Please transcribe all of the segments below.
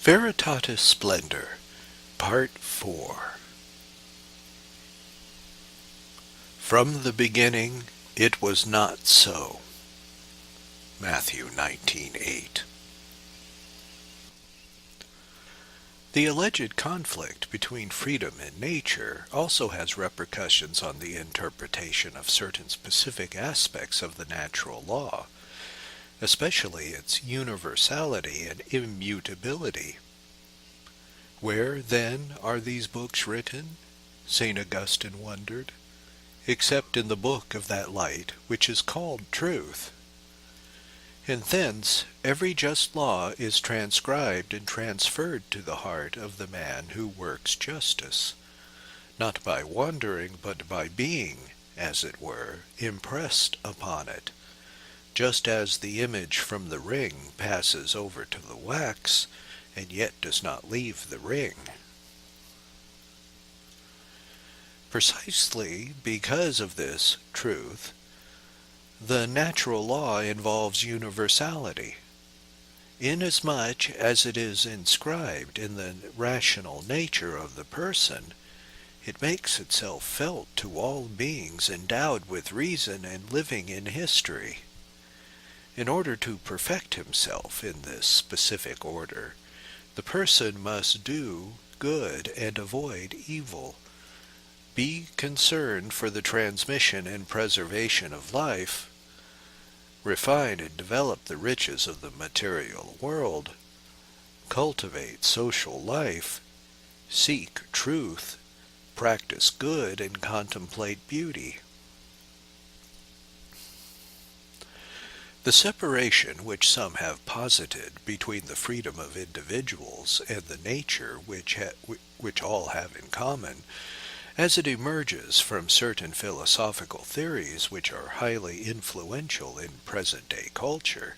Veritatis Splendor, Part 4. From the beginning it was not so. Matthew 19:8. The alleged conflict between freedom and nature also has repercussions on the interpretation of certain specific aspects of the natural law, especially its universality and immutability. Where, then, are these books written? St. Augustine wondered, except in the book of that light which is called truth. And thence every just law is transcribed and transferred to the heart of the man who works justice, not by wandering, but by being, as it were, impressed upon it, just as the image from the ring passes over to the wax, and yet does not leave the ring. Precisely because of this truth, the natural law involves universality, inasmuch as it is inscribed in the rational nature of the person. It makes itself felt to all beings endowed with reason and living in history. In order to perfect himself in this specific order, the person must do good and avoid evil, be concerned for the transmission and preservation of life, refine and develop the riches of the material world, cultivate social life, seek truth, practice good, and contemplate beauty. The separation which some have posited between the freedom of individuals and the nature which all have in common, as it emerges from certain philosophical theories which are highly influential in present-day culture,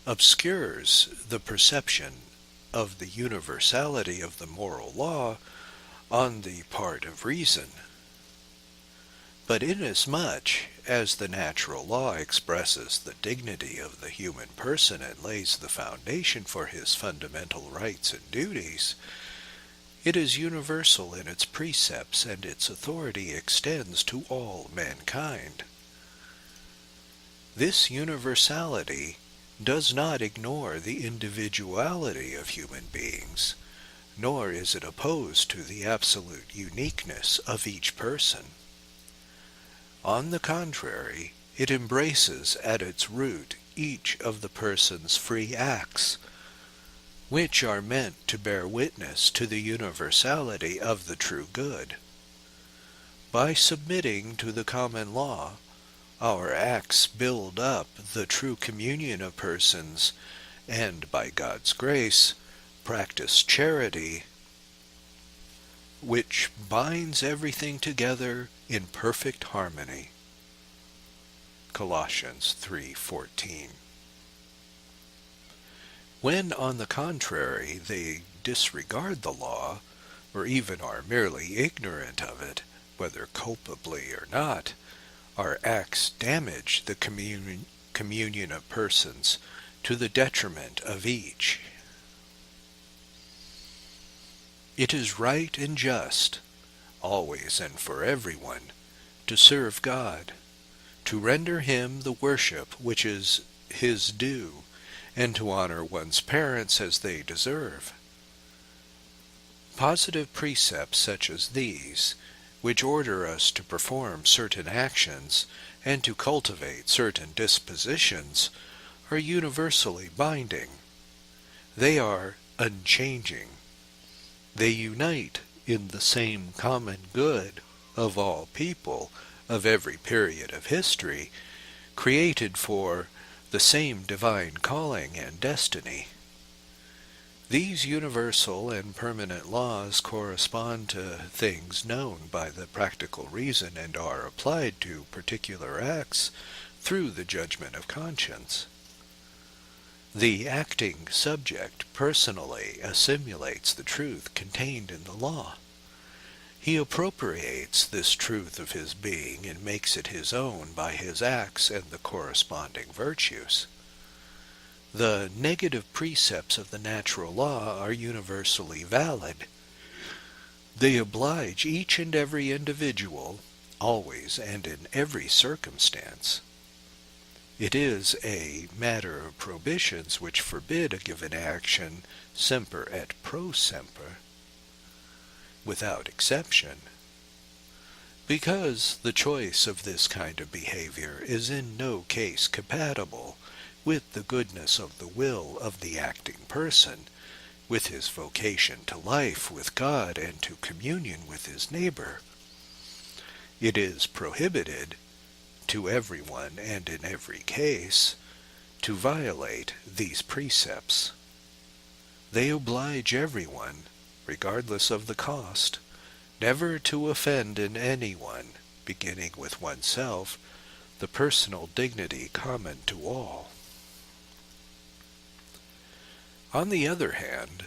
obscures the perception of the universality of the moral law on the part of reason. But inasmuch as the natural law expresses the dignity of the human person and lays the foundation for his fundamental rights and duties, it is universal in its precepts, and its authority extends to all mankind. This universality does not ignore the individuality of human beings, nor is it opposed to the absolute uniqueness of each person. On the contrary, it embraces at its root each of the person's free acts, which are meant to bear witness to the universality of the true good. By submitting to the common law, our acts build up the true communion of persons, and by God's grace, practice charity, which binds everything together in perfect harmony. Colossians 3:14. When, on the contrary, they disregard the law, or even are merely ignorant of it, whether culpably or not, our acts damage the communion of persons to the detriment of each. It is right and just, always and for everyone, to serve God, to render him the worship which is his due, and to honor one's parents as they deserve. Positive precepts such as these, which order us to perform certain actions and to cultivate certain dispositions, are universally binding. They are unchanging. They unite in the same common good of all people of every period of history, created for the same divine calling and destiny. These universal and permanent laws correspond to things known by the practical reason and are applied to particular acts through the judgment of conscience. The acting subject personally assimilates the truth contained in the law. He appropriates this truth of his being and makes it his own by his acts and the corresponding virtues. The negative precepts of the natural law are universally valid. They oblige each and every individual, always and in every circumstance. It is a matter of prohibitions which forbid a given action semper et pro semper, without exception, because the choice of this kind of behavior is in no case compatible with the goodness of the will of the acting person, with his vocation to life with God and to communion with his neighbor. It is prohibited to everyone and in every case to violate these precepts. They oblige everyone, regardless of the cost, never to offend in anyone, beginning with oneself, the personal dignity common to all. On the other hand,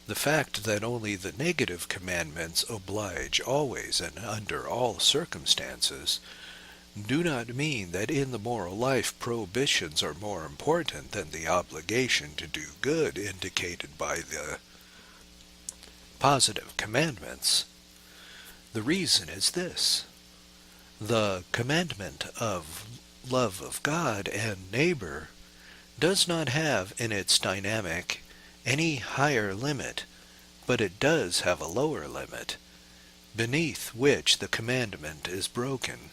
the fact that only the negative commandments oblige always and under all circumstances do not mean that in the moral life prohibitions are more important than the obligation to do good indicated by the positive commandments. The reason is this: the commandment of love of God and neighbor does not have in its dynamic any higher limit, but it does have a lower limit, beneath which the commandment is broken.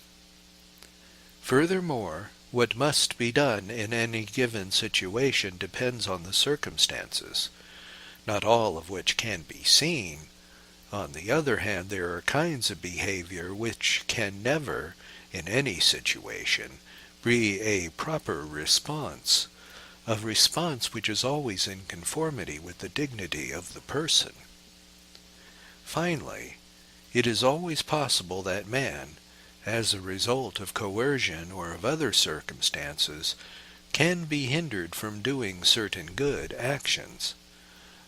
Furthermore, what must be done in any given situation depends on the circumstances, not all of which can be seen. On the other hand, there are kinds of behavior which can never, in any situation, be a proper response, a response which is always in conformity with the dignity of the person. Finally, it is always possible that man, as a result of coercion or of other circumstances, can be hindered from doing certain good actions.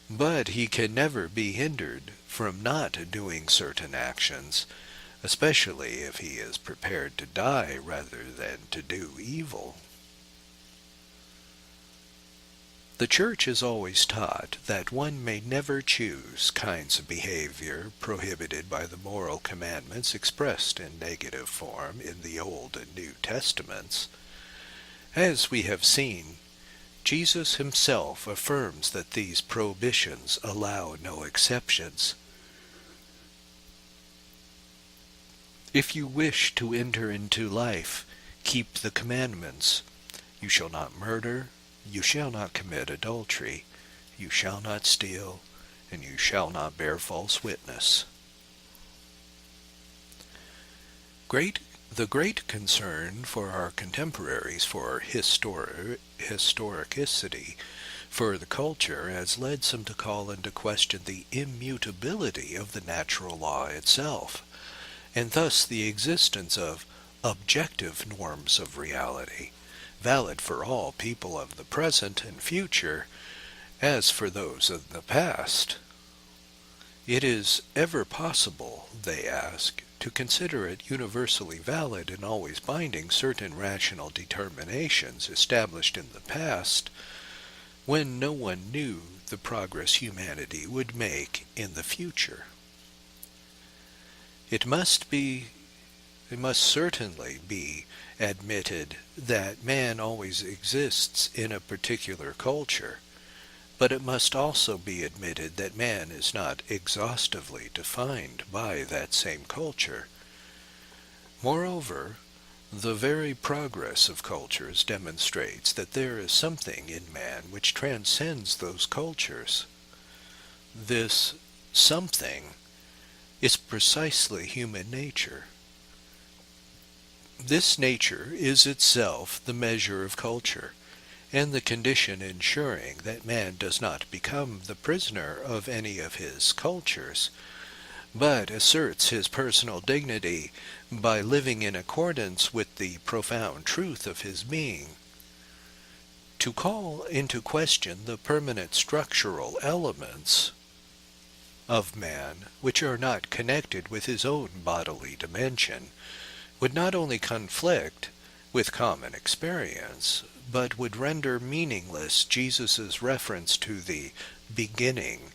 But he can never be hindered from not doing certain actions, especially if he is prepared to die rather than to do evil. The Church has always taught that one may never choose kinds of behavior prohibited by the moral commandments expressed in negative form in the Old and New Testaments. As we have seen, Jesus himself affirms that these prohibitions allow no exceptions. If you wish to enter into life, keep the commandments. You shall not murder, you shall not commit adultery, you shall not steal, and you shall not bear false witness. The great concern for our contemporaries for historicity for the culture has led some to call into question the immutability of the natural law itself, and thus the existence of objective norms of reality, valid for all people of the present and future, as for those of the past. It is ever possible, they ask, to consider it universally valid and always binding certain rational determinations established in the past, when no one knew the progress humanity would make in the future. It must certainly be admitted that man always exists in a particular culture, but it must also be admitted that man is not exhaustively defined by that same culture. Moreover, the very progress of cultures demonstrates that there is something in man which transcends those cultures. This something is precisely human nature. This nature is itself the measure of culture, and the condition ensuring that man does not become the prisoner of any of his cultures, but asserts his personal dignity by living in accordance with the profound truth of his being. To call into question the permanent structural elements of man, which are not connected with his own bodily dimension, would not only conflict with common experience, but would render meaningless Jesus' reference to the beginning,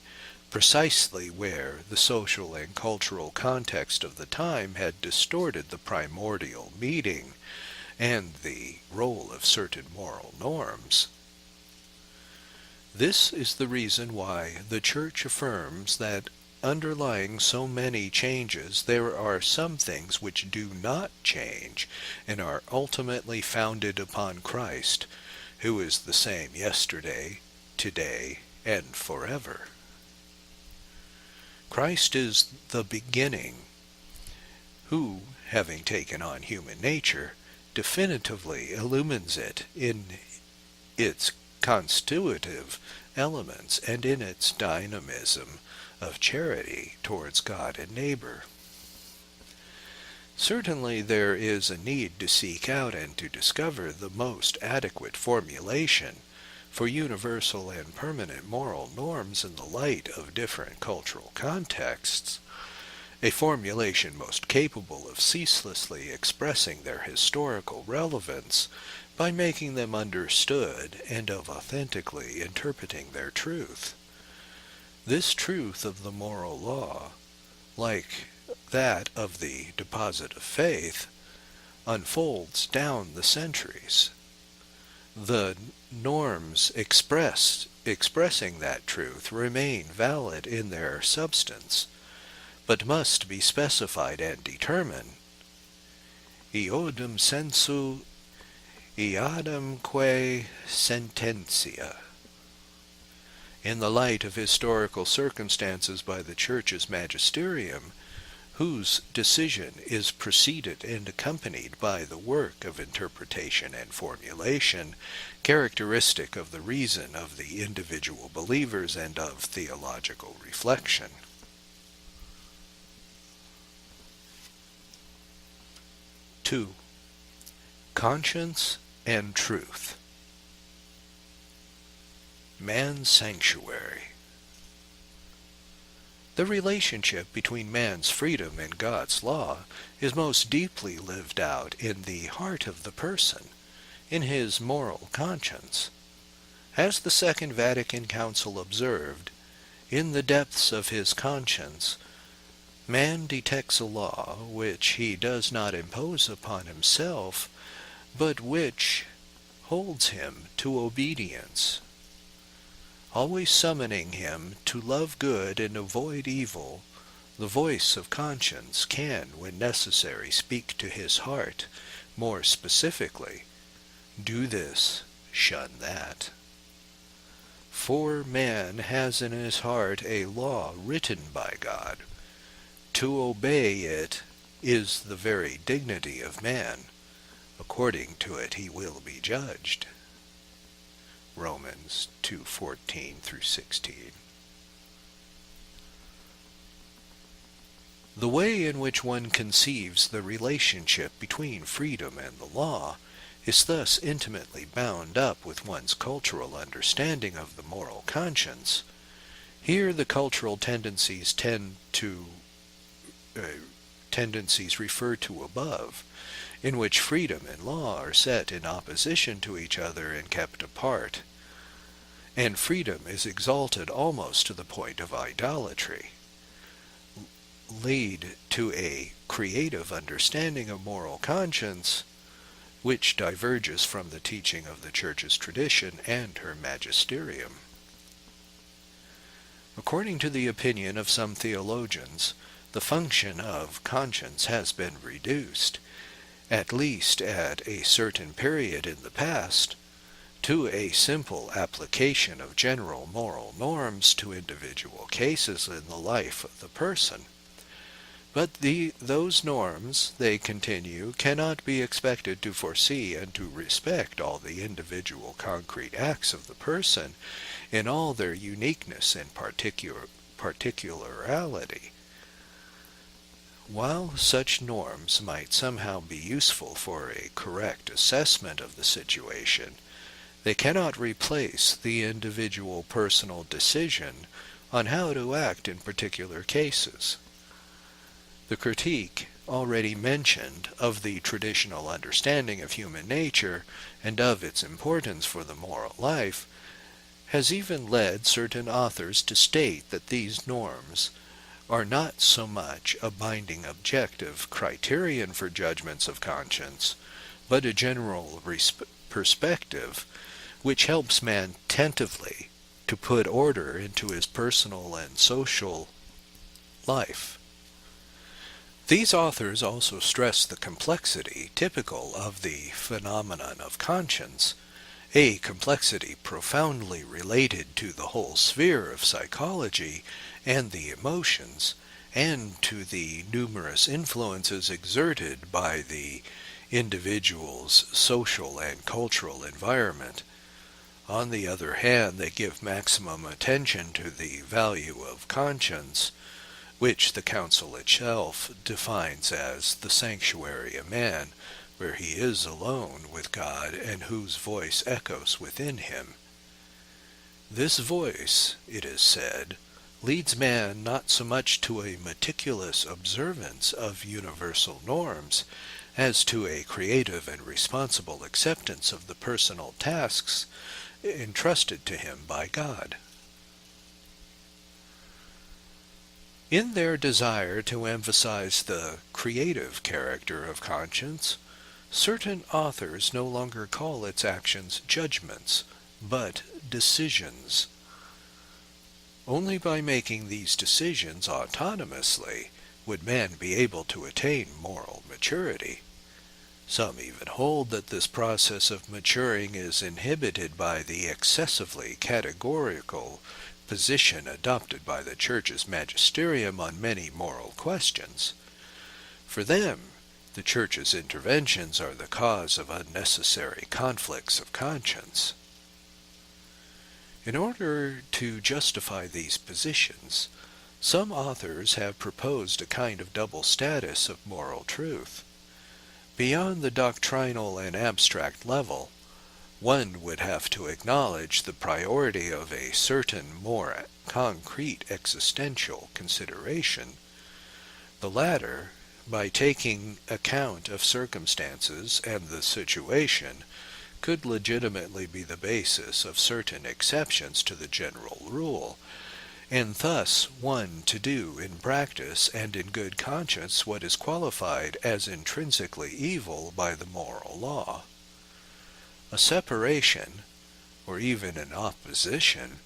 precisely where the social and cultural context of the time had distorted the primordial meaning and the role of certain moral norms. This is the reason why the Church affirms that underlying so many changes there are some things which do not change and are ultimately founded upon Christ, who is the same yesterday, today, and forever. Christ is the beginning, who, having taken on human nature, definitively illumines it in its constitutive elements and in its dynamism of charity towards God and neighbor. Certainly there is a need to seek out and to discover the most adequate formulation for universal and permanent moral norms in the light of different cultural contexts, a formulation most capable of ceaselessly expressing their historical relevance by making them understood and of authentically interpreting their truth. This truth of the moral law, like that of the deposit of faith, unfolds down the centuries. The norms expressing that truth remain valid in their substance, but must be specified and determined. Eodem sensu eadamque sententia. In the light of historical circumstances by the Church's magisterium, whose decision is preceded and accompanied by the work of interpretation and formulation, characteristic of the reason of the individual believers and of theological reflection. Two, conscience and truth. Man's sanctuary. The relationship between man's freedom and God's law is most deeply lived out in the heart of the person, in his moral conscience. As the Second Vatican Council observed, in the depths of his conscience, man detects a law which he does not impose upon himself, but which holds him to obedience, always summoning him to love good and avoid evil. The voice of conscience can, when necessary, speak to his heart more specifically. Do this, shun that. For man has in his heart a law written by God. To obey it is the very dignity of man. According to it he will be judged. Romans 2:14 through 16. The way in which one conceives the relationship between freedom and the law is thus intimately bound up with one's cultural understanding of the moral conscience. Here the cultural tendencies referred to above, in which freedom and law are set in opposition to each other and kept apart, and freedom is exalted almost to the point of idolatry, lead to a creative understanding of moral conscience which diverges from the teaching of the Church's tradition and her magisterium. According to the opinion of some theologians, the function of conscience has been reduced, at least at a certain period in the past, to a simple application of general moral norms to individual cases in the life of the person. But those norms, they continue, cannot be expected to foresee and to respect all the individual concrete acts of the person in all their uniqueness and particularity. While such norms might somehow be useful for a correct assessment of the situation, they cannot replace the individual personal decision on how to act in particular cases. The critique already mentioned of the traditional understanding of human nature and of its importance for the moral life has even led certain authors to state that these norms are not so much a binding objective criterion for judgments of conscience, but a general perspective which helps man tentatively to put order into his personal and social life. These authors also stress the complexity typical of the phenomenon of conscience, a complexity profoundly related to the whole sphere of psychology and the emotions, and to the numerous influences exerted by the individual's social and cultural environment. On the other hand, they give maximum attention to the value of conscience, which the Council itself defines as the sanctuary of man, where he is alone with God and whose voice echoes within him. This voice, it is said, leads man not so much to a meticulous observance of universal norms as to a creative and responsible acceptance of the personal tasks entrusted to him by God. In their desire to emphasize the creative character of conscience, certain authors no longer call its actions judgments, but decisions. Only by making these decisions autonomously would man be able to attain moral maturity. Some even hold that this process of maturing is inhibited by the excessively categorical position adopted by the Church's magisterium on many moral questions. For them, the Church's interventions are the cause of unnecessary conflicts of conscience. In order to justify these positions, some authors have proposed a kind of double status of moral truth. Beyond the doctrinal and abstract level, one would have to acknowledge the priority of a certain more concrete existential consideration. The latter, by taking account of circumstances and the situation, could legitimately be the basis of certain exceptions to the general rule, and thus one to do in practice and in good conscience what is qualified as intrinsically evil by the moral law. A separation, or even an opposition,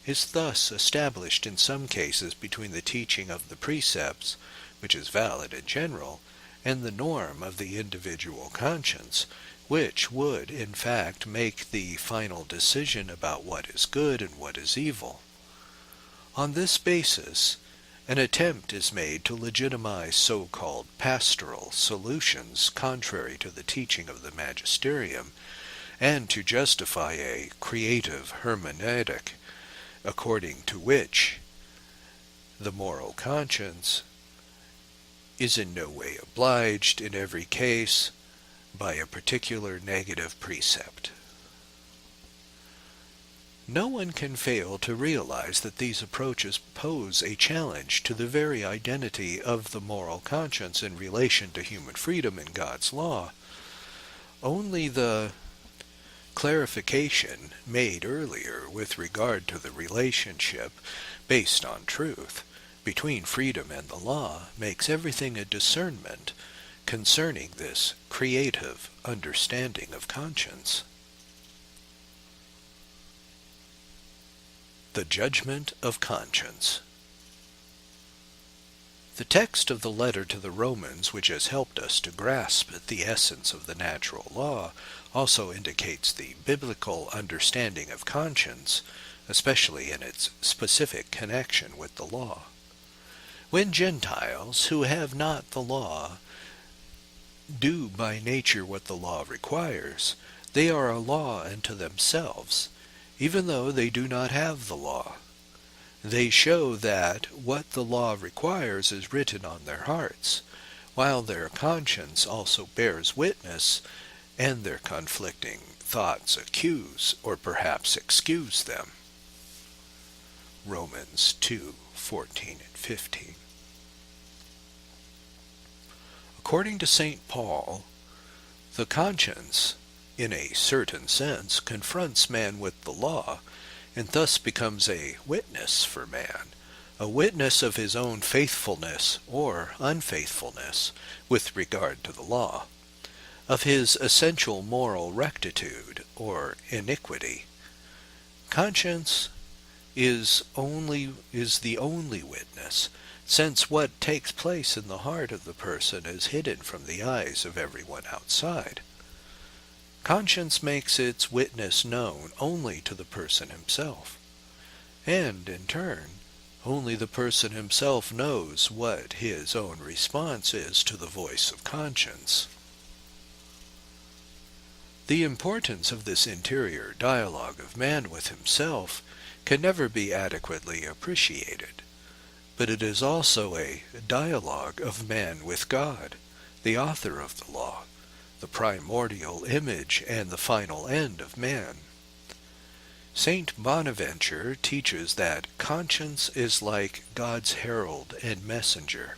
is thus established in some cases between the teaching of the precepts, which is valid in general, and the norm of the individual conscience, which would in fact make the final decision about what is good and what is evil. On this basis, an attempt is made to legitimize so-called pastoral solutions contrary to the teaching of the magisterium, and to justify a creative hermeneutic, according to which the moral conscience is in no way obliged in every case by a particular negative precept. No one can fail to realize that these approaches pose a challenge to the very identity of the moral conscience in relation to human freedom in God's law. Only the clarification made earlier with regard to the relationship based on truth between freedom and the law makes everything a discernment concerning this creative understanding of conscience. The judgment of conscience. The text of the letter to the Romans, which has helped us to grasp the essence of the natural law, also indicates the biblical understanding of conscience, especially in its specific connection with the law. When Gentiles, who have not the law, do by nature what the law requires, they are a law unto themselves, even though they do not have the law. They show that what the law requires is written on their hearts, while their conscience also bears witness, and their conflicting thoughts accuse or perhaps excuse them. Romans 2:14 and 15. According to St. Paul, the conscience, in a certain sense, confronts man with the law, and thus becomes a witness for man, a witness of his own faithfulness or unfaithfulness with regard to the law, of his essential moral rectitude or iniquity. Conscience is the only witness, since what takes place in the heart of the person is hidden from the eyes of everyone outside. Conscience makes its witness known only to the person himself, and, in turn, only the person himself knows what his own response is to the voice of conscience. The importance of this interior dialogue of man with himself can never be adequately appreciated, but it is also a dialogue of man with God, the author of the law, the primordial image and the final end of man. Saint Bonaventure teaches that conscience is like God's herald and messenger.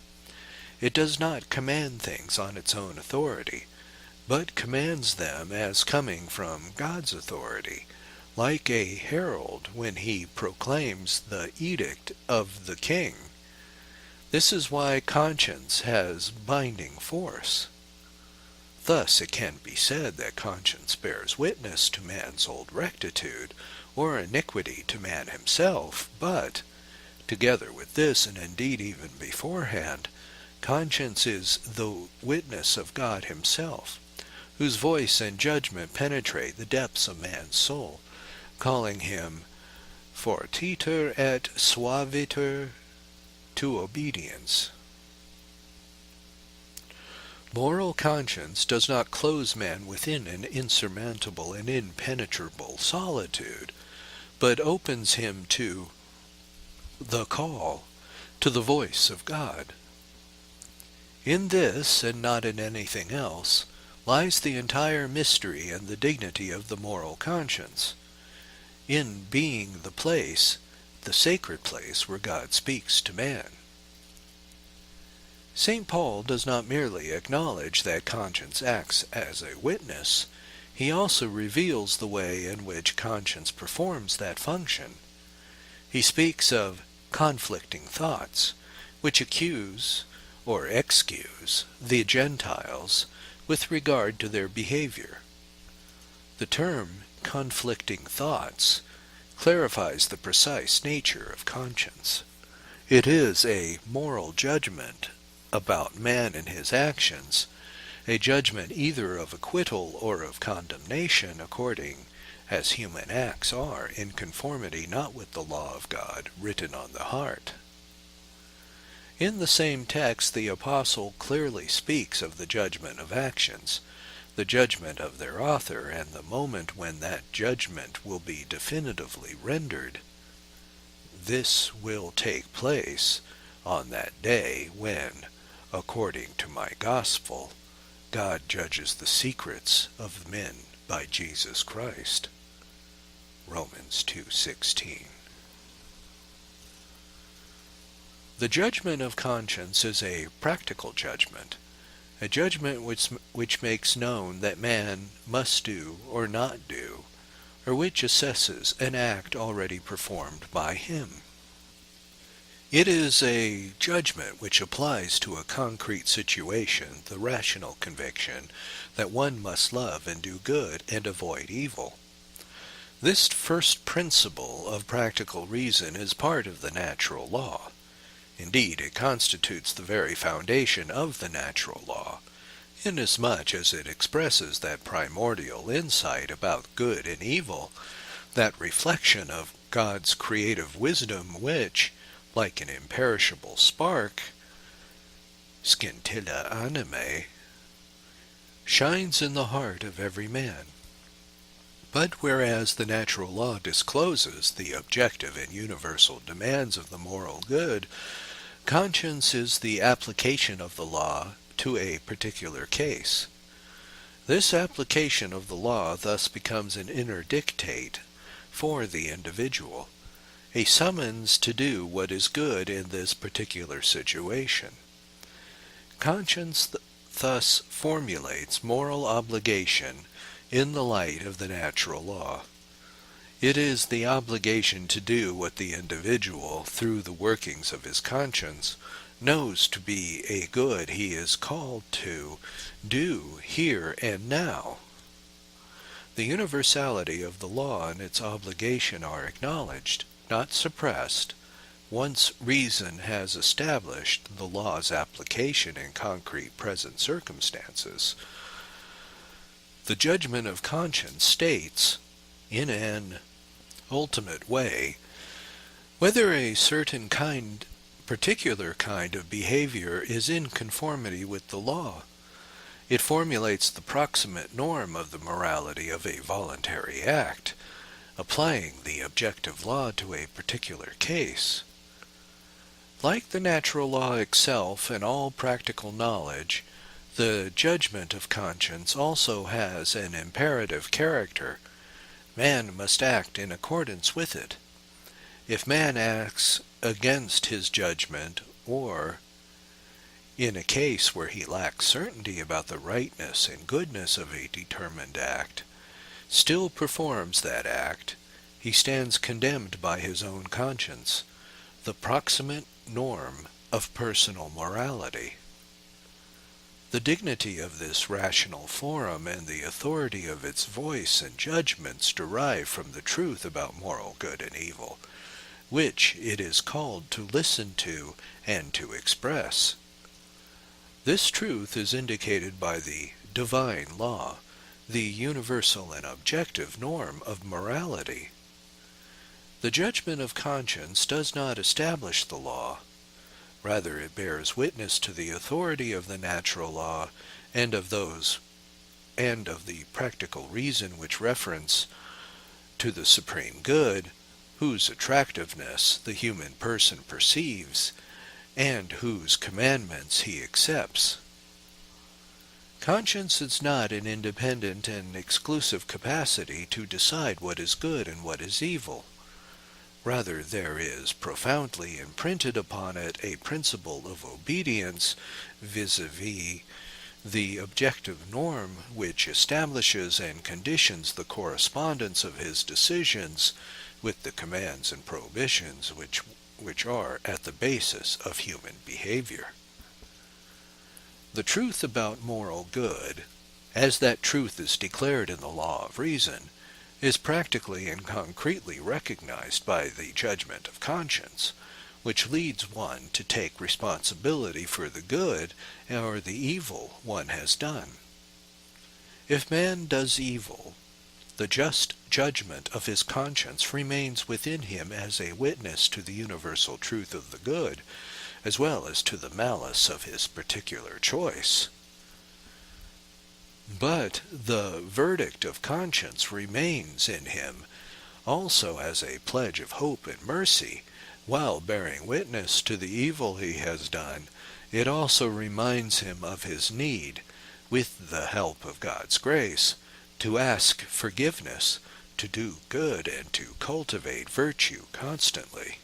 It does not command things on its own authority, but commands them as coming from God's authority, like a herald when he proclaims the edict of the king. This is why conscience has binding force. Thus it can be said that conscience bears witness to man's old rectitude or iniquity to man himself, but, together with this, and indeed even beforehand, conscience is the witness of God himself, whose voice and judgment penetrate the depths of man's soul, calling him fortiter et suaviter to obedience. Moral conscience does not close man within an insurmountable and impenetrable solitude, but opens him to the call, to the voice of God. In this, and not in anything else, lies the entire mystery and the dignity of the moral conscience, in being the place, the sacred place where God speaks to man. St. Paul does not merely acknowledge that conscience acts as a witness, he also reveals the way in which conscience performs that function. He speaks of conflicting thoughts, which accuse or excuse the Gentiles with regard to their behavior. The term conflicting thoughts clarifies the precise nature of conscience. It is a moral judgment about man and his actions, a judgment either of acquittal or of condemnation according as human acts are in conformity not with the law of God written on the heart. In the same text the apostle clearly speaks of the judgment of actions, the judgment of their author, and the moment when that judgment will be definitively rendered. This will take place on that day when, according to my gospel, God judges the secrets of men by Jesus Christ. Romans 2:16. The judgment of conscience is a practical judgment, a judgment which makes known that man must do or not do, or which assesses an act already performed by him. It is a judgment which applies to a concrete situation the rational conviction that one must love and do good and avoid evil. This first principle of practical reason is part of the natural law. Indeed, it constitutes the very foundation of the natural law, inasmuch as it expresses that primordial insight about good and evil, that reflection of God's creative wisdom which, like an imperishable spark, scintilla animae, shines in the heart of every man. But whereas the natural law discloses the objective and universal demands of the moral good, conscience is the application of the law to a particular case. This application of the law thus becomes an inner dictate for the individual, a summons to do what is good in this particular situation. Conscience thus formulates moral obligation in the light of the natural law. It is the obligation to do what the individual, through the workings of his conscience, knows to be a good he is called to do here and now. The universality of the law and its obligation are acknowledged, not suppressed, once reason has established the law's application in concrete present circumstances. The judgment of conscience states, in an ultimate way, whether a certain particular kind of behavior is in conformity with the law. It formulates the proximate norm of the morality of a voluntary act, applying the objective law to a particular case. Like the natural law itself and all practical knowledge, the judgment of conscience also has an imperative character. Man must act in accordance with it. If man acts against his judgment, or in a case where he lacks certainty about the rightness and goodness of a determined act, still performs that act, he stands condemned by his own conscience, the proximate norm of personal morality. The dignity of this rational forum and the authority of its voice and judgments derive from the truth about moral good and evil, which it is called to listen to and to express. This truth is indicated by the divine law, the universal and objective norm of morality. The judgment of conscience does not establish the law. Rather, it bears witness to the authority of the natural law and of the practical reason which reference to the supreme good, whose attractiveness the human person perceives, and whose commandments he accepts. Conscience is not an independent and exclusive capacity to decide what is good and what is evil. Rather, there is profoundly imprinted upon it a principle of obedience vis-a-vis the objective norm which establishes and conditions the correspondence of his decisions with the commands and prohibitions which are at the basis of human behavior. The truth about moral good, as that truth is declared in the law of reason, is practically and concretely recognized by the judgment of conscience, which leads one to take responsibility for the good or the evil one has done. If man does evil, the just judgment of his conscience remains within him as a witness to the universal truth of the good, as well as to the malice of his particular choice. But the verdict of conscience remains in him also as a pledge of hope and mercy. While bearing witness to the evil he has done, it also reminds him of his need, with the help of God's grace, to ask forgiveness, to do good, and to cultivate virtue constantly.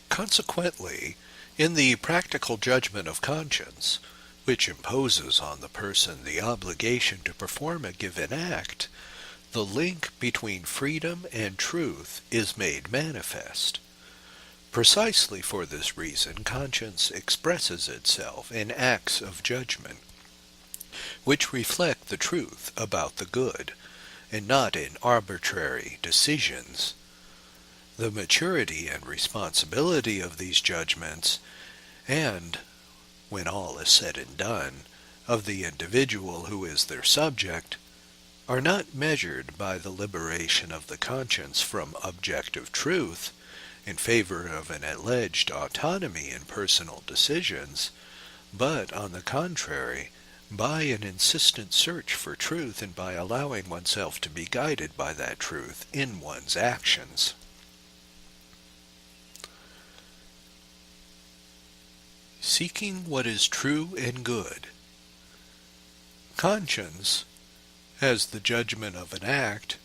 Consequently, in the practical judgment of conscience, which imposes on the person the obligation to perform a given act, the link between freedom and truth is made manifest. Precisely for this reason, conscience expresses itself in acts of judgment, which reflect the truth about the good, and not in arbitrary decisions. The maturity and responsibility of these judgments, and, when all is said and done, of the individual who is their subject, are not measured by the liberation of the conscience from objective truth in favor of an alleged autonomy in personal decisions, but, on the contrary, by an insistent search for truth and by allowing oneself to be guided by that truth in one's actions. Seeking what is true and good. Conscience, as the judgment of an act,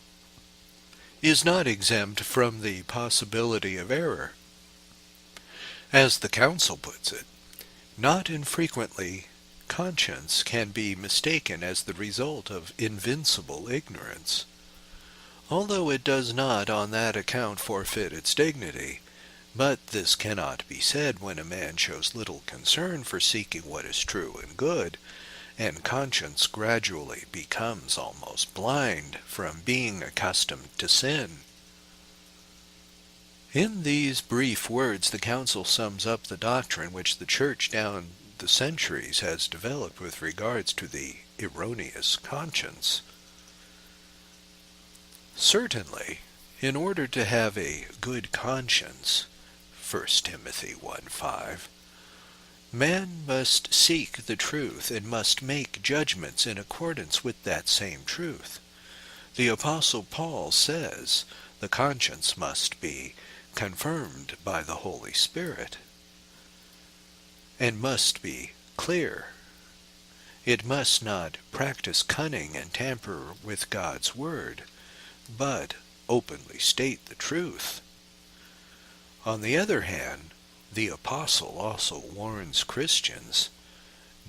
is not exempt from the possibility of error. As the Council puts it, Not infrequently, conscience can be mistaken as the result of invincible ignorance. Although it does not on that account forfeit its dignity, but this cannot be said when a man shows little concern for seeking what is true and good, and conscience gradually becomes almost blind from being accustomed to sin. In these brief words the Council sums up the doctrine which the Church down the centuries has developed with regards to the erroneous conscience. Certainly, in order to have a good conscience, 1 Timothy 1:5, man must seek the truth and must make judgments in accordance with that same truth. The Apostle Paul says the conscience must be confirmed by the Holy Spirit and must be clear. It must not practice cunning and tamper with God's word, but openly state the truth. On the other hand, the apostle also warns Christians,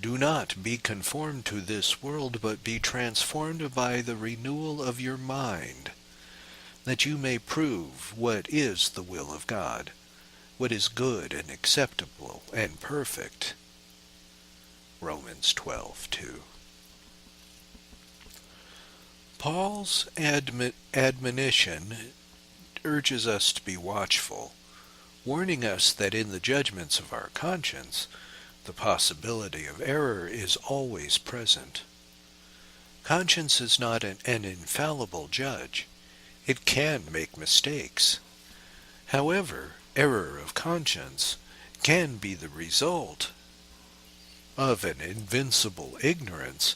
"Do not be conformed to this world, but be transformed by the renewal of your mind, that you may prove what is the will of God, what is good and acceptable and perfect." Romans 12:2. Paul's admonition urges us to be watchful, warning us that in the judgments of our conscience, the possibility of error is always present. Conscience is not an infallible judge. It can make mistakes. However, error of conscience can be the result of an invincible ignorance,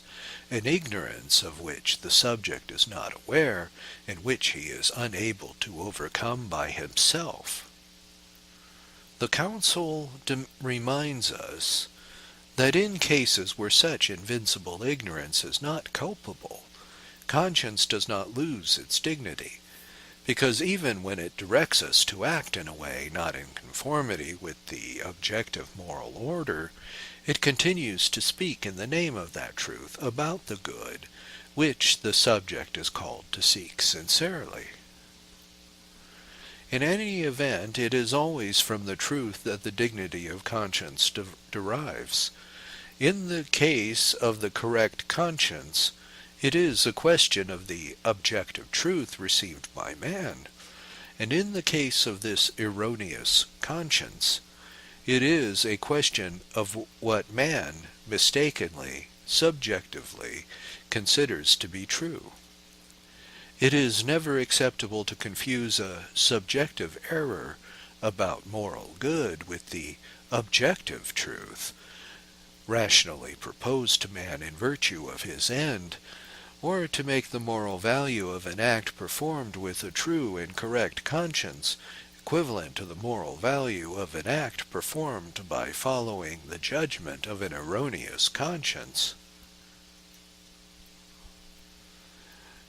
an ignorance of which the subject is not aware, and which he is unable to overcome by himself. The Council reminds us that in cases where such invincible ignorance is not culpable, conscience does not lose its dignity, because even when it directs us to act in a way not in conformity with the objective moral order, it continues to speak in the name of that truth about the good, which the subject is called to seek sincerely. In any event, it is always from the truth that the dignity of conscience derives. In the case of the correct conscience, it is a question of the objective truth received by man, and in the case of this erroneous conscience, it is a question of what man mistakenly, subjectively, considers to be true. It is never acceptable to confuse a subjective error about moral good with the objective truth, rationally proposed to man in virtue of his end, or to make the moral value of an act performed with a true and correct conscience equivalent to the moral value of an act performed by following the judgment of an erroneous conscience.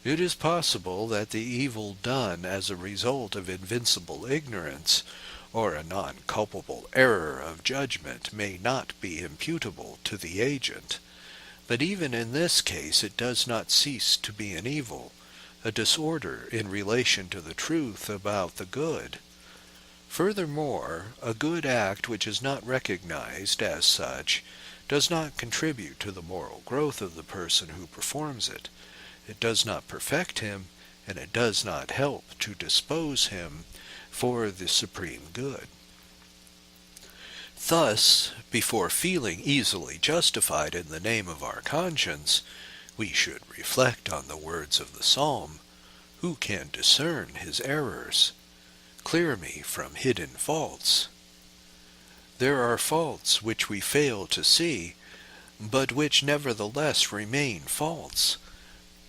It is possible that the evil done as a result of invincible ignorance or a non-culpable error of judgment may not be imputable to the agent, but even in this case it does not cease to be an evil, a disorder in relation to the truth about the good. Furthermore, a good act which is not recognized as such does not contribute to the moral growth of the person who performs it. It does not perfect him, and it does not help to dispose him for the supreme good. Thus, before feeling easily justified in the name of our conscience, we should reflect on the words of the psalm, "Who can discern his errors? Clear me from hidden faults." There are faults which we fail to see, but which nevertheless remain faults,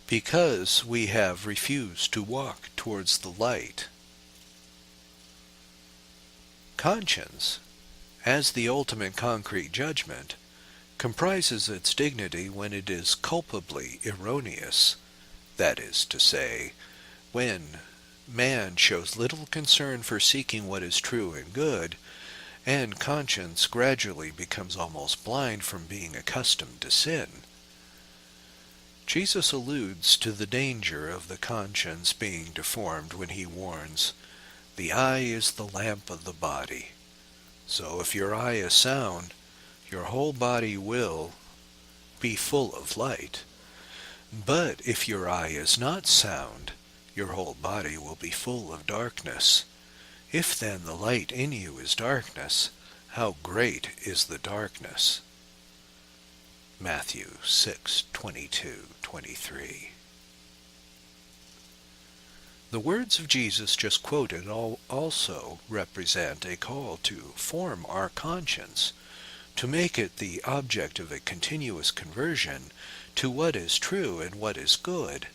because we have refused to walk towards the light. Conscience, as the ultimate concrete judgment, comprises its dignity when it is culpably erroneous, that is to say, when man shows little concern for seeking what is true and good, and conscience gradually becomes almost blind from being accustomed to sin. Jesus alludes to the danger of the conscience being deformed when he warns, "The eye is the lamp of the body." So if your eye is sound, your whole body will be full of light. But if your eye is not sound, your whole body will be full of darkness. If then the light in you is darkness, how great is the darkness? Matthew 6:22-23. The words of Jesus just quoted also represent a call to form our conscience, to make it the object of a continuous conversion to what is true and what is good.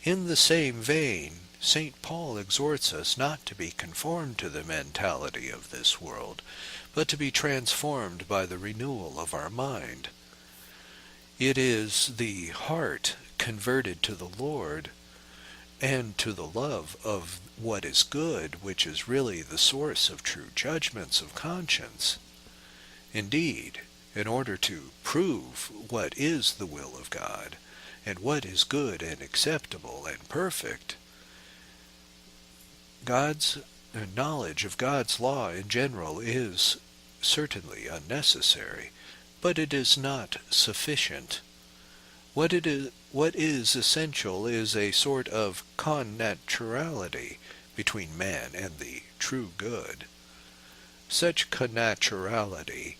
In the same vein, St. Paul exhorts us not to be conformed to the mentality of this world, but to be transformed by the renewal of our mind. It is the heart converted to the Lord and to the love of what is good, which is really the source of true judgments of conscience. Indeed, in order to prove what is the will of God, and what is good and acceptable and perfect, God's knowledge of God's law in general is certainly unnecessary, but it is not sufficient. What is essential is a sort of connaturality between man and the true good. Such connaturality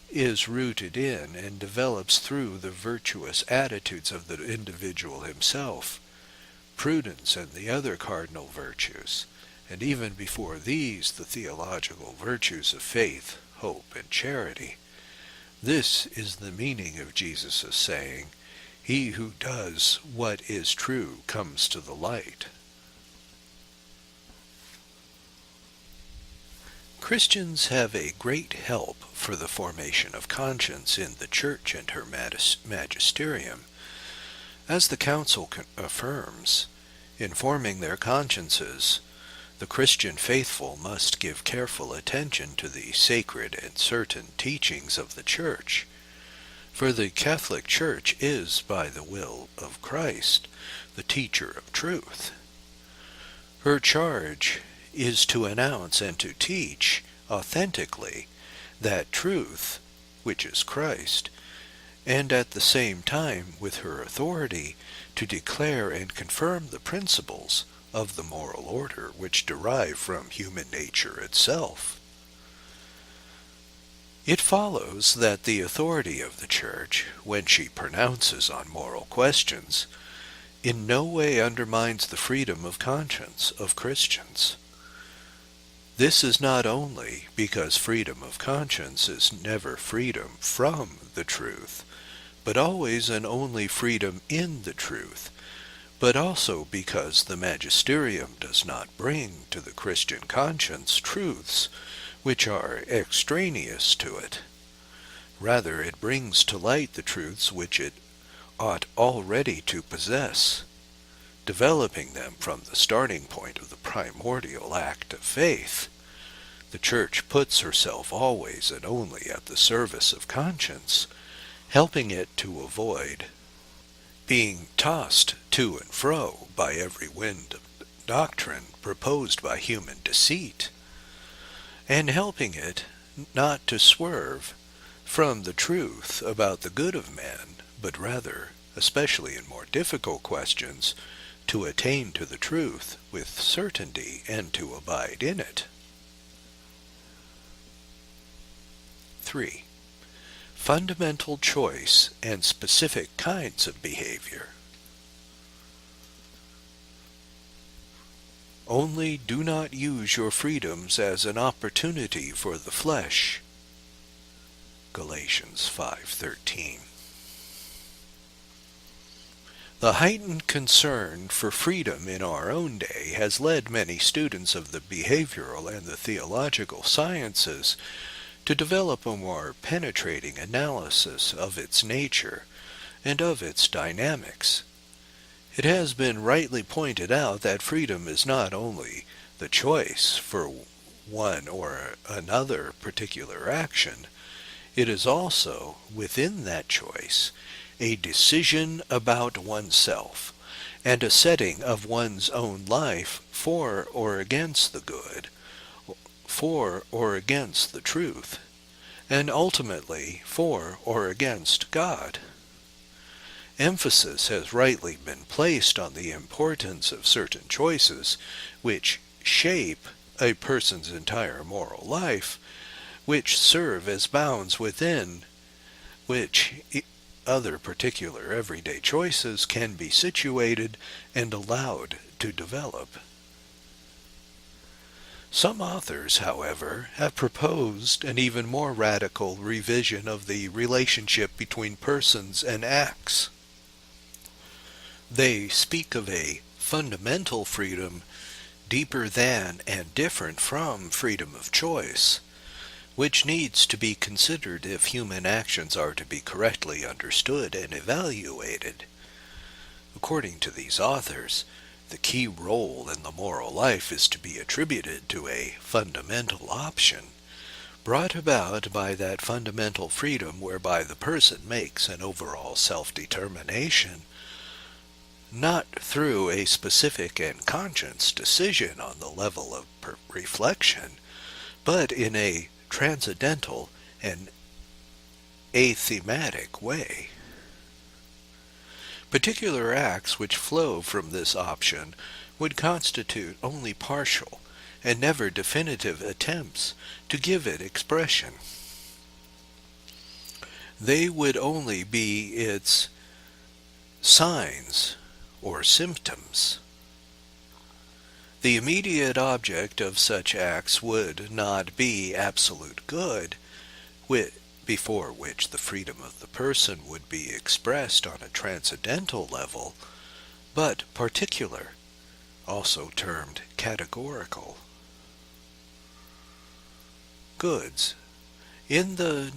is rooted in and develops through the virtuous attitudes of the individual himself, prudence and the other cardinal virtues, and even before these the theological virtues of faith, hope, and charity. This is the meaning of Jesus' saying, "He who does what is true comes to the light." Christians have a great help for the formation of conscience in the Church and her magisterium. As the Council affirms, in forming their consciences, the Christian faithful must give careful attention to the sacred and certain teachings of the Church. For the Catholic Church is, by the will of Christ, the teacher of truth. Her charge is to announce and to teach authentically that truth, which is Christ, and at the same time, with her authority, to declare and confirm the principles of the moral order which derive from human nature itself. It follows that the authority of the Church, when she pronounces on moral questions, in no way undermines the freedom of conscience of Christians. This is not only because freedom of conscience is never freedom from the truth, but always and only freedom in the truth, but also because the magisterium does not bring to the Christian conscience truths which are extraneous to it. Rather, it brings to light the truths which it ought already to possess, developing them from the starting point of the primordial act of faith. The Church puts herself always and only at the service of conscience, helping it to avoid being tossed to and fro by every wind of doctrine proposed by human deceit, and helping it not to swerve from the truth about the good of man, but rather, especially in more difficult questions, to attain to the truth with certainty and to abide in it. 3. Fundamental choice and specific kinds of behavior. Only do not use your freedoms as an opportunity for the flesh. Galatians 5:13. The heightened concern for freedom in our own day has led many students of the behavioral and the theological sciences to develop a more penetrating analysis of its nature and of its dynamics. It has been rightly pointed out that freedom is not only the choice for one or another particular action, it is also, within that choice, a decision about oneself, and a setting of one's own life for or against the good, for or against the truth, and ultimately for or against God. Emphasis has rightly been placed on the importance of certain choices which shape a person's entire moral life, which serve as bounds within which other particular everyday choices can be situated and allowed to develop. Some authors, however, have proposed an even more radical revision of the relationship between persons and acts. They speak of a fundamental freedom deeper than and different from freedom of choice, which needs to be considered if human actions are to be correctly understood and evaluated. According to these authors, the key role in the moral life is to be attributed to a fundamental option, brought about by that fundamental freedom whereby the person makes an overall self-determination, not through a specific and conscious decision on the level of reflection, but in a transcendental and athematic way. Particular acts which flow from this option would constitute only partial and never definitive attempts to give it expression. They would only be its signs or symptoms. The immediate object of such acts would not be absolute good, before which the freedom of the person would be expressed on a transcendental level, but particular, also termed categorical. Goods. In the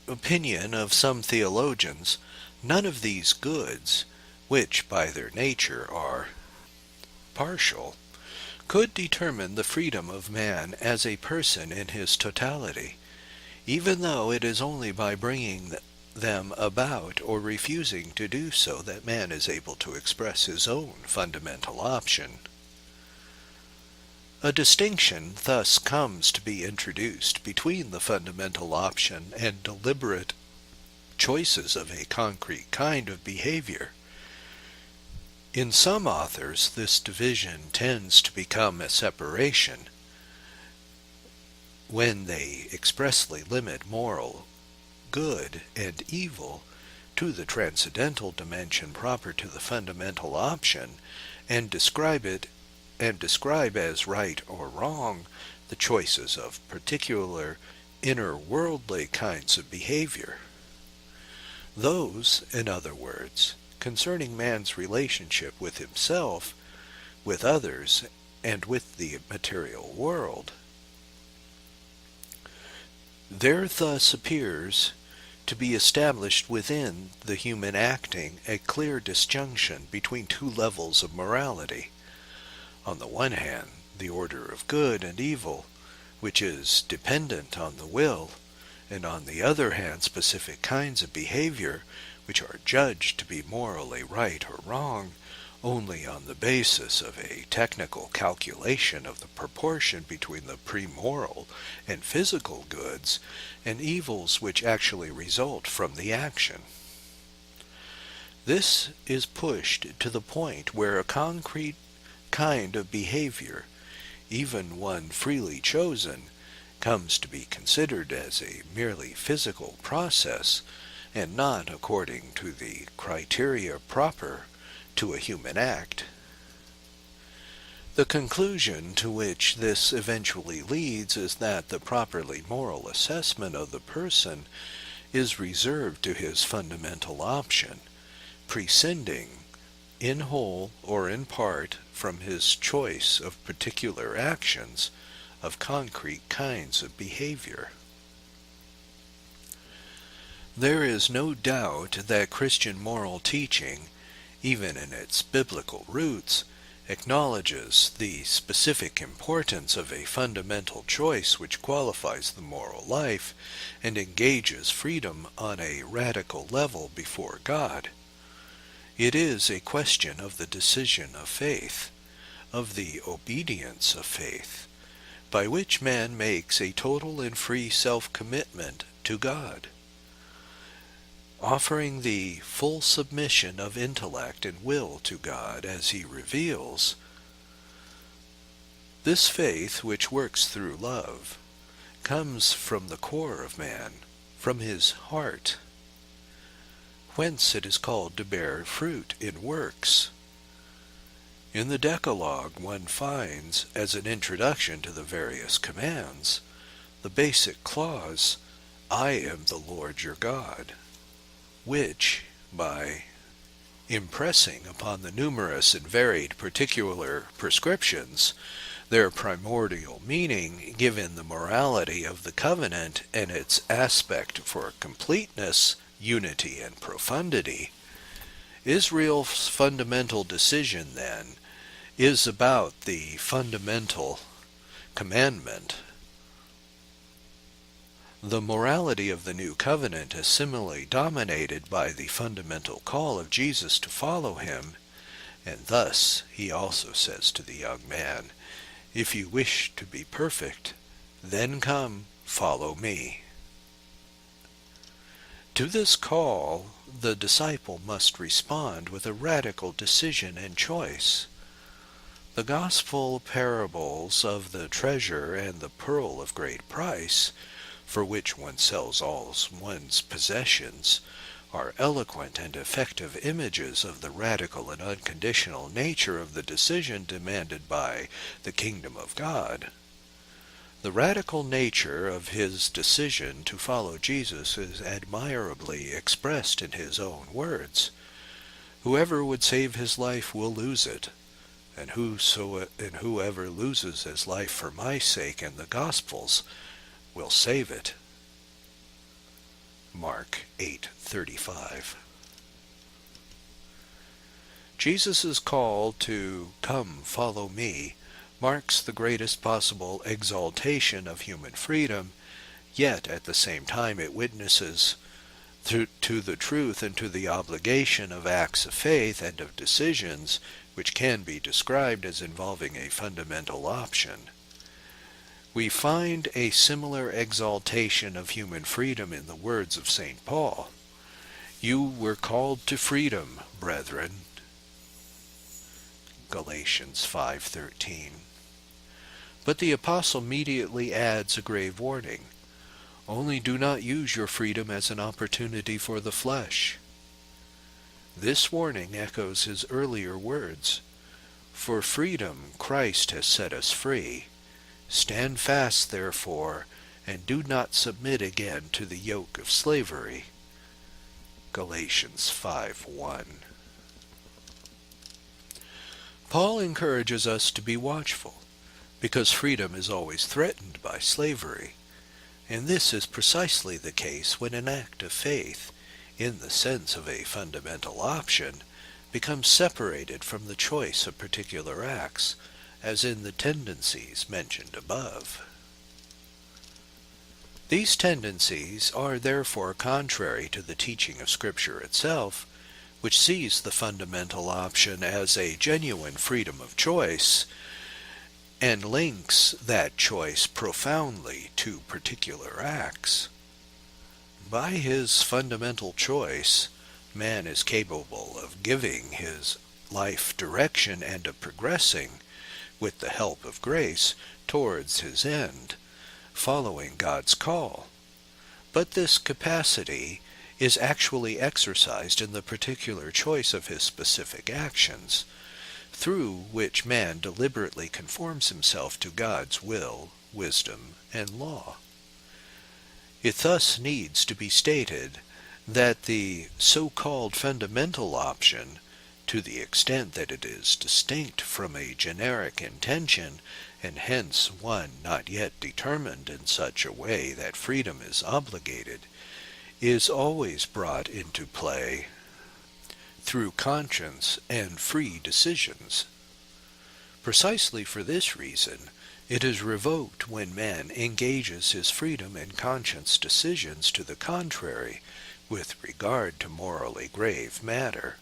opinion of some theologians, none of these goods, which by their nature are partial, could determine the freedom of man as a person in his totality, even though it is only by bringing them about or refusing to do so that man is able to express his own fundamental option. A distinction thus comes to be introduced between the fundamental option and deliberate choices of a concrete kind of behavior. In some authors, this division tends to become a separation when they expressly limit moral good and evil to the transcendental dimension proper to the fundamental option, and describe as right or wrong the choices of particular inner worldly kinds of behavior. Those, in other words, concerning man's relationship with himself, with others, and with the material world. There thus appears to be established within the human acting a clear disjunction between two levels of morality. On the one hand, the order of good and evil, which is dependent on the will, and on the other hand specific kinds of behavior which are judged to be morally right or wrong only on the basis of a technical calculation of the proportion between the pre-moral and physical goods and evils which actually result from the action. This is pushed to the point where a concrete kind of behavior, even one freely chosen, comes to be considered as a merely physical process, and not according to the criteria proper to a human act. The conclusion to which this eventually leads is that the properly moral assessment of the person is reserved to his fundamental option, prescinding, in whole or in part, from his choice of particular actions of concrete kinds of behavior. There is no doubt that Christian moral teaching, even in its biblical roots, acknowledges the specific importance of a fundamental choice which qualifies the moral life and engages freedom on a radical level before God. It is a question of the decision of faith, of the obedience of faith, by which man makes a total and free self-commitment to God, offering the full submission of intellect and will to God as he reveals. This faith, which works through love, comes from the core of man, from his heart, whence it is called to bear fruit in works. In the Decalogue one finds, as an introduction to the various commands, the basic clause, "I am the Lord your God," which, by impressing upon the numerous and varied particular prescriptions their primordial meaning, given the morality of the covenant and its aspect for completeness, unity, and profundity, Israel's fundamental decision, then, is about the fundamental commandment. The morality of the new covenant is similarly dominated by the fundamental call of Jesus to follow him, and thus he also says to the young man, "If you wish to be perfect, then come, follow me." To this call, the disciple must respond with a radical decision and choice. The gospel parables of the treasure and the pearl of great price, for which one sells all one's possessions, are eloquent and effective images of the radical and unconditional nature of the decision demanded by the kingdom of God. The radical nature of his decision to follow Jesus is admirably expressed in his own words. "Whoever would save his life will lose it, and whoever loses his life for my sake and the gospel's will save it." Mark 8:35. Jesus' call to "come, follow me" marks the greatest possible exaltation of human freedom, yet at the same time it witnesses to the truth and to the obligation of acts of faith and of decisions which can be described as involving a fundamental option. We find a similar exaltation of human freedom in the words of St. Paul. "You were called to freedom, brethren." Galatians 5:13. But the apostle immediately adds a grave warning. "Only do not use your freedom as an opportunity for the flesh." This warning echoes his earlier words. "For freedom Christ has set us free. Stand fast, therefore, and do not submit again to the yoke of slavery." Galatians 5:1. Paul encourages us to be watchful, because freedom is always threatened by slavery, and this is precisely the case when an act of faith, in the sense of a fundamental option, becomes separated from the choice of particular acts, as in the tendencies mentioned above. These tendencies are therefore contrary to the teaching of Scripture itself, which sees the fundamental option as a genuine freedom of choice, and links that choice profoundly to particular acts. By his fundamental choice, man is capable of giving his life direction and of progressing, with the help of grace, towards his end, following God's call. But this capacity is actually exercised in the particular choice of his specific actions, through which man deliberately conforms himself to God's will, wisdom, and law. It thus needs to be stated that the so-called fundamental option, to the extent that it is distinct from a generic intention, and hence one not yet determined in such a way that freedom is obligated, is always brought into play through conscience and free decisions. Precisely for this reason, it is revoked when man engages his freedom in conscience decisions to the contrary with regard to morally grave matter.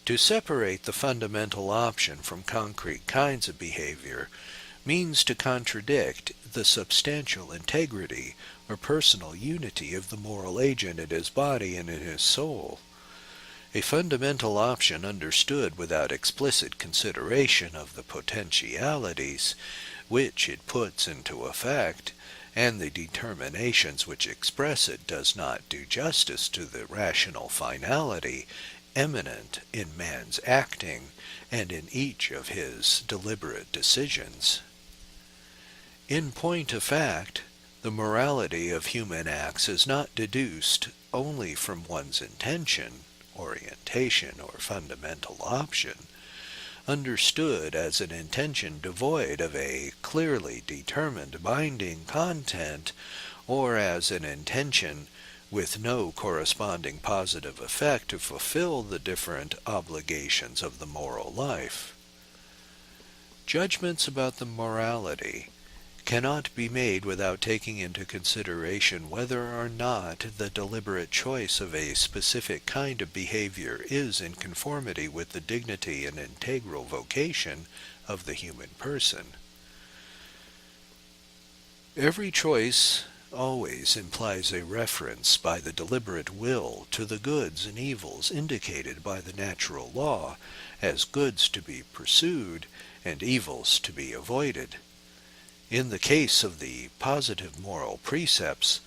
To separate the fundamental option from concrete kinds of behavior means to contradict the substantial integrity or personal unity of the moral agent in his body and in his soul. A fundamental option understood without explicit consideration of the potentialities which it puts into effect, and the determinations which express it, does not do justice to the rational finality eminent in man's acting and in each of his deliberate decisions. In point of fact, the morality of human acts is not deduced only from one's intention, orientation, or fundamental option, understood as an intention devoid of a clearly determined binding content, or as an intention with no corresponding positive effect to fulfill the different obligations of the moral life. Judgments about the morality cannot be made without taking into consideration whether or not the deliberate choice of a specific kind of behavior is in conformity with the dignity and integral vocation of the human person. Every choice always implies a reference by the deliberate will to the goods and evils indicated by the natural law as goods to be pursued and evils to be avoided. In the case of the positive moral precepts,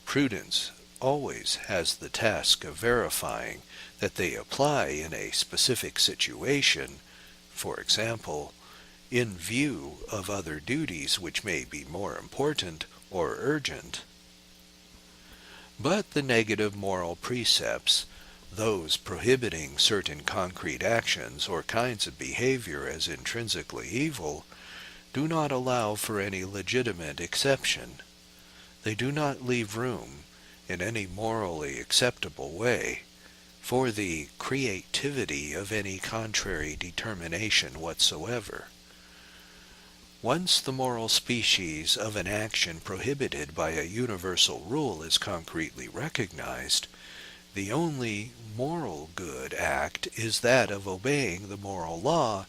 prudence always has the task of verifying that they apply in a specific situation, for example, in view of other duties which may be more important or urgent. But the negative moral precepts, those prohibiting certain concrete actions or kinds of behavior as intrinsically evil, do not allow for any legitimate exception. They do not leave room, in any morally acceptable way, for the creativity of any contrary determination whatsoever. Once the moral species of an action prohibited by a universal rule is concretely recognized, the only moral good act is that of obeying the moral law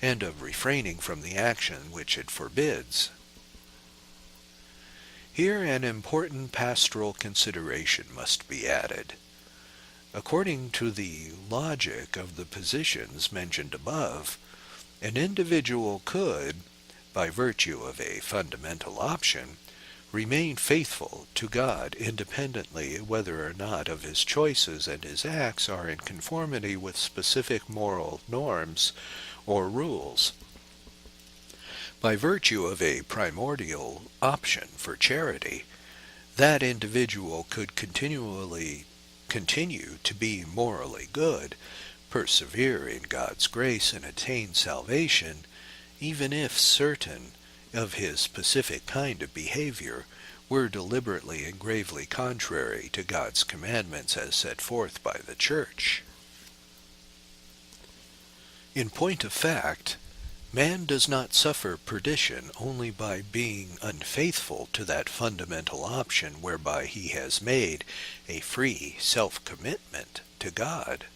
and of refraining from the action which it forbids. Here an important pastoral consideration must be added. According to the logic of the positions mentioned above, an individual could, by virtue of a fundamental option, remain faithful to God independently whether or not of his choices and his acts are in conformity with specific moral norms or rules. By virtue of a primordial option for charity, that individual could continue to be morally good, persevere in God's grace, and attain salvation, even if certain of his specific kind of behavior were deliberately and gravely contrary to God's commandments as set forth by the Church. In point of fact, man does not suffer perdition only by being unfaithful to that fundamental option whereby he has made a free self-commitment to God.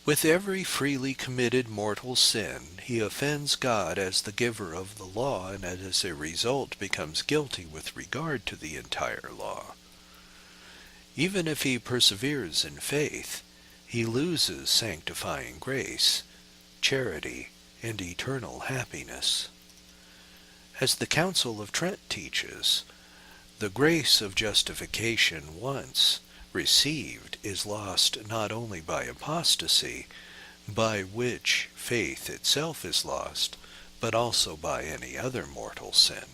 With every freely committed mortal sin, he offends God as the giver of the law, and as a result becomes guilty with regard to the entire law. Even if he perseveres in faith, he loses sanctifying grace, charity, and eternal happiness. As the Council of Trent teaches, the grace of justification once received is lost not only by apostasy, by which faith itself is lost, but also by any other mortal sin.